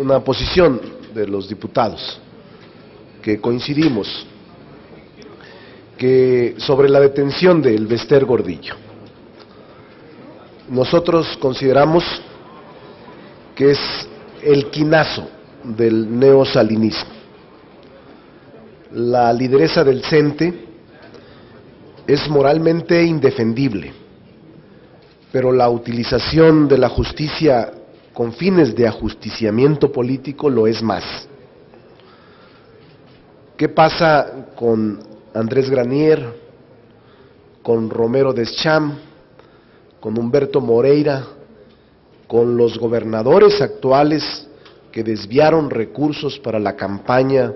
una posición de los diputados que coincidimos que sobre la detención del Bester Gordillo. Nosotros consideramos que es el quinazo del neosalinismo. La lideresa del CENTE es moralmente indefendible, pero la utilización de la justicia con fines de ajusticiamiento político lo es más. ¿Qué pasa con Andrés Granier, con Romero Deschamps, con Humberto Moreira, con los gobernadores actuales que desviaron recursos para la campaña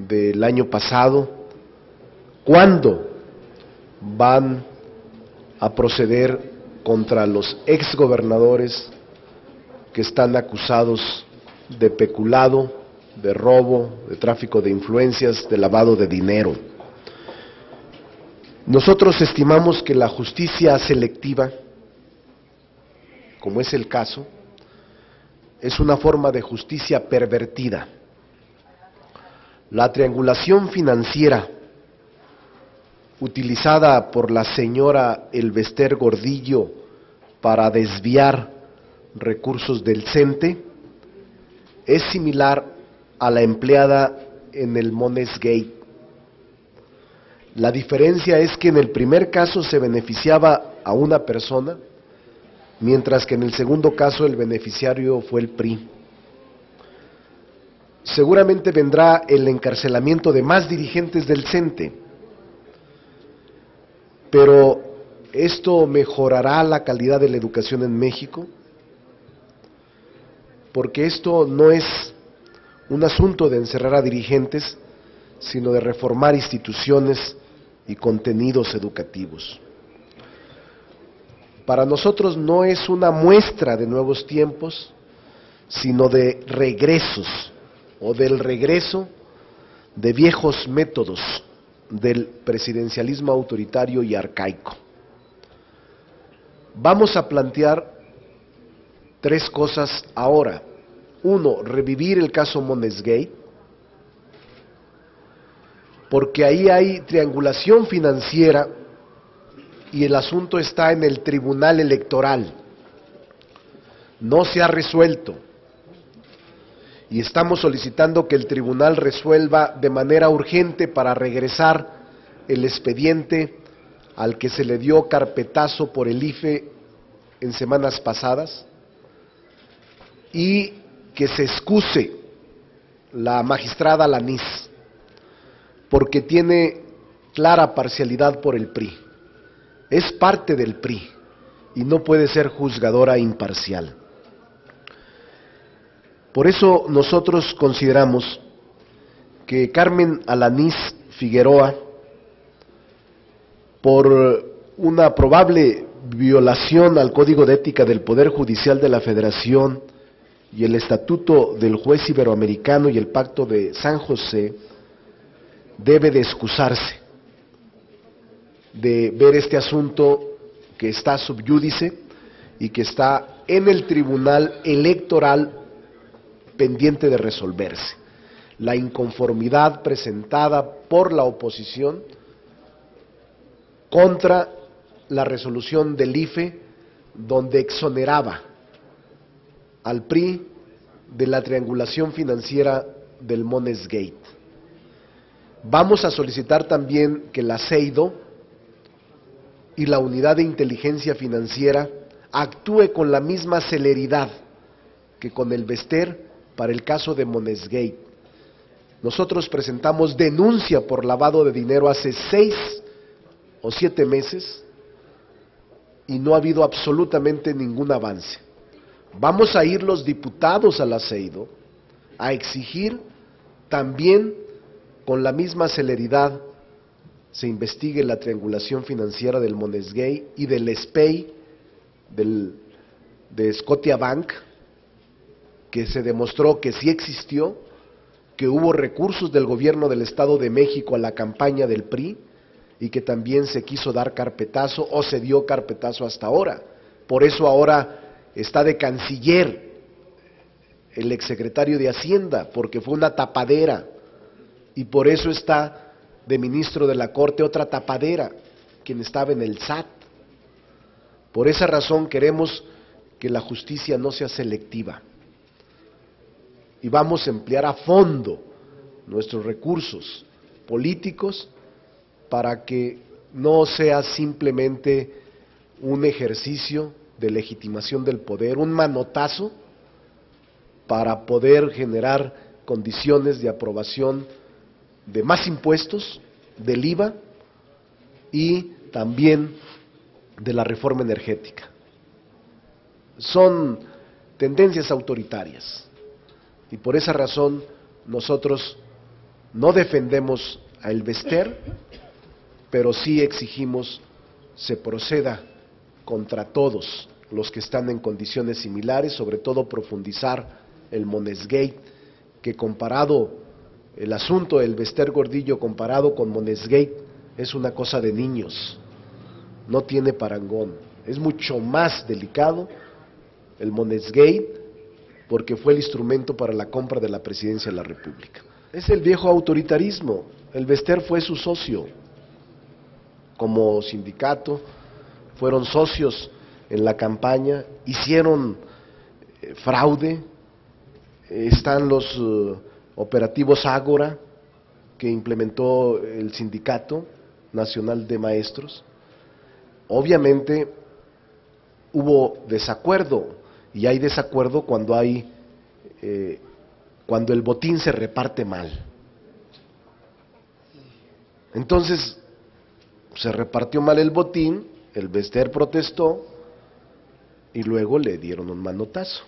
del año pasado? ¿Cuándo van a proceder contra los exgobernadores que están acusados de peculado, de robo, de tráfico de influencias, de lavado de dinero? Nosotros estimamos que la justicia selectiva, como es el caso, es una forma de justicia pervertida. La triangulación financiera utilizada por la señora El Bester Gordillo para desviar recursos del CENTE es similar a la empleada en el Mones Gate. La diferencia es que en el primer caso se beneficiaba a una persona, mientras que en el segundo caso el beneficiario fue el PRI. Seguramente vendrá el encarcelamiento de más dirigentes del CENTE, pero ¿esto mejorará la calidad de la educación en México? Porque esto no es un asunto de encerrar a dirigentes, sino de reformar instituciones y contenidos educativos. Para nosotros no es una muestra de nuevos tiempos, sino de regresos, o del regreso de viejos métodos del presidencialismo autoritario y arcaico. Vamos a plantear tres cosas ahora. Uno, revivir el caso Mones Gate, porque ahí hay triangulación financiera y el asunto está en el Tribunal Electoral. No se ha resuelto y estamos solicitando que el tribunal resuelva de manera urgente para regresar el expediente al que se le dio carpetazo por el IFE en semanas pasadas, y que se excuse la magistrada Lanís, porque tiene clara parcialidad por el PRI. Es parte del PRI y no puede ser juzgadora imparcial. Por eso nosotros consideramos que Carmen Alanís Figueroa, por una probable violación al Código de Ética del Poder Judicial de la Federación y el Estatuto del Juez Iberoamericano y el Pacto de San José, debe de excusarse de ver este asunto que está sub iudice y que está en el Tribunal Electoral pendiente de resolverse. La inconformidad presentada por la oposición contra la resolución del IFE, donde exoneraba al PRI de la triangulación financiera del Mones Gate. Vamos a solicitar también que la CEIDO y la Unidad de Inteligencia Financiera actúe con la misma celeridad que con el Bester para el caso de Mones Gate. Nosotros presentamos denuncia por lavado de dinero hace 6 o 7 meses y no ha habido absolutamente ningún avance. Vamos a ir los diputados a la CEIDO a exigir también con la misma celeridad se investigue la triangulación financiera del Mones Gate y del SPEI, de Scotiabank, que se demostró que sí existió, que hubo recursos del gobierno del Estado de México a la campaña del PRI y que también se quiso dar carpetazo o se dio carpetazo hasta ahora. Por eso ahora está de canciller el exsecretario de Hacienda, porque fue una tapadera, y por eso está de ministro de la Corte otra tapadera, quien estaba en el SAT. Por esa razón queremos que la justicia no sea selectiva, y vamos a emplear a fondo nuestros recursos políticos para que no sea simplemente un ejercicio de legitimación del poder, un manotazo para poder generar condiciones de aprobación de más impuestos, del IVA y también de la reforma energética. Son tendencias autoritarias y por esa razón nosotros no defendemos a Elvester, pero sí exigimos se proceda contra todos los que están en condiciones similares, sobre todo profundizar el Monesgate, que comparado, el asunto del Elvester Gordillo comparado con Monesgate es una cosa de niños, no tiene parangón, es mucho más delicado el Monesgate porque fue el instrumento para la compra de la presidencia de la República. Es el viejo autoritarismo, Elvester fue su socio como sindicato, fueron socios en la campaña, hicieron fraude, están los operativos Ágora que implementó el Sindicato Nacional de Maestros. Obviamente hubo desacuerdo, y hay desacuerdo cuando cuando el botín se reparte mal. Entonces, se repartió mal el botín, Elvester protestó y luego le dieron un manotazo.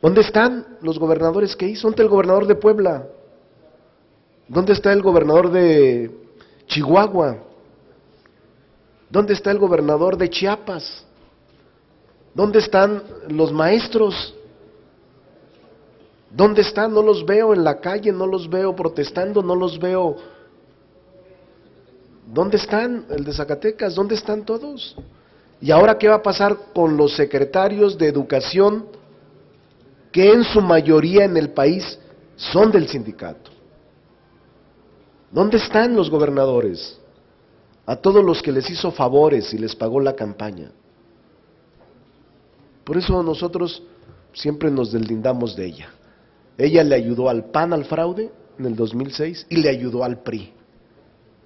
¿Dónde están los gobernadores que hizo? ¿Dónde está el gobernador de Puebla? ¿Dónde está el gobernador de Chihuahua? ¿Dónde está el gobernador de Chiapas? ¿Dónde están los maestros? ¿Dónde están? No los veo en la calle, no los veo protestando, no los veo. ¿Dónde están? El de Zacatecas, ¿dónde están todos? ¿Y ahora qué va a pasar con los secretarios de educación que en su mayoría en el país son del sindicato? ¿Dónde están los gobernadores? A todos los que les hizo favores y les pagó la campaña. Por eso nosotros siempre nos deslindamos de ella. Ella le ayudó al PAN al fraude en el 2006 y le ayudó al PRI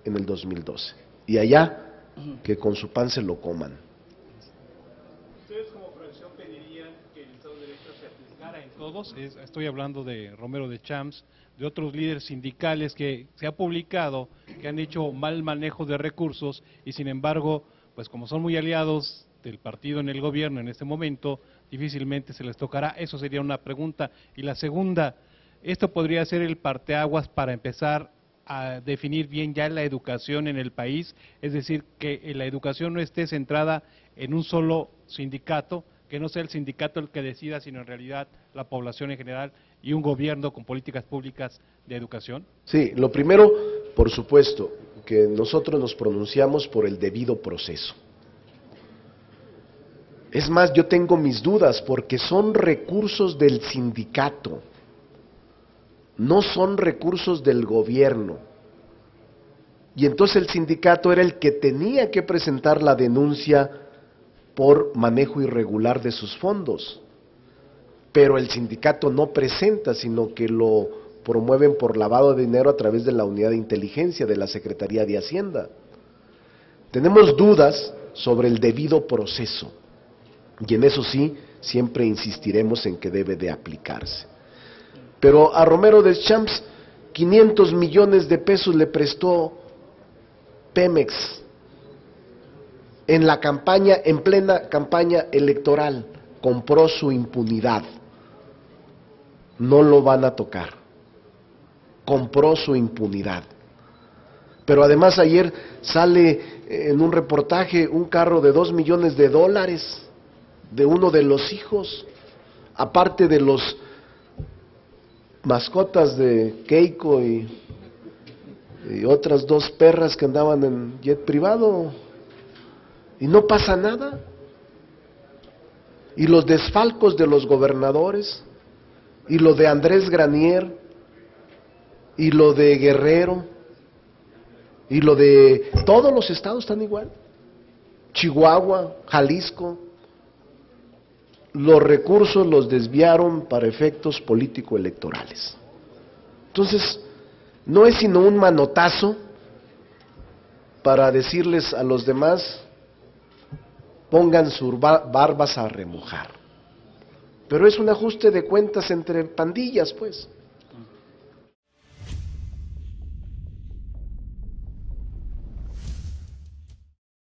en el 2012. Y allá, que con su pan se lo coman. ¿Ustedes como fracción pedirían que el Estado de Derecho se aplicara en todos? Estoy hablando de Romero de Champs, de otros líderes sindicales que se ha publicado que han hecho mal manejo de recursos y sin embargo, pues como son muy aliados del partido en el gobierno en este momento, difícilmente se les tocará. Eso sería una pregunta. Y la segunda, ¿esto podría ser el parteaguas para empezar a definir bien ya la educación en el país? Es decir, que la educación no esté centrada en un solo sindicato, que no sea el sindicato el que decida, sino en realidad la población en general y un gobierno con políticas públicas de educación. Sí, lo primero, por supuesto, que nosotros nos pronunciamos por el debido proceso. Es más, yo tengo mis dudas porque son recursos del sindicato, no son recursos del gobierno. Y entonces el sindicato era el que tenía que presentar la denuncia por manejo irregular de sus fondos. Pero el sindicato no presenta, sino que lo promueven por lavado de dinero a través de la unidad de inteligencia de la Secretaría de Hacienda. Tenemos dudas sobre el debido proceso. Y en eso sí, siempre insistiremos en que debe de aplicarse. Pero a Romero de Champs, 500 millones de pesos le prestó Pemex en la campaña, en plena campaña electoral, compró su impunidad. No lo van a tocar. Compró su impunidad. Pero además ayer sale en un reportaje un carro de $2 millones de uno de los hijos, aparte de los mascotas de Keiko y otras 2 perras que andaban en jet privado, y no pasa nada. Y los desfalcos de los gobernadores, y lo de Andrés Granier, y lo de Guerrero, y lo de todos los estados están igual. Chihuahua, Jalisco, los recursos los desviaron para efectos político-electorales. Entonces, no es sino un manotazo para decirles a los demás, pongan sus barbas a remojar. Pero es un ajuste de cuentas entre pandillas, pues.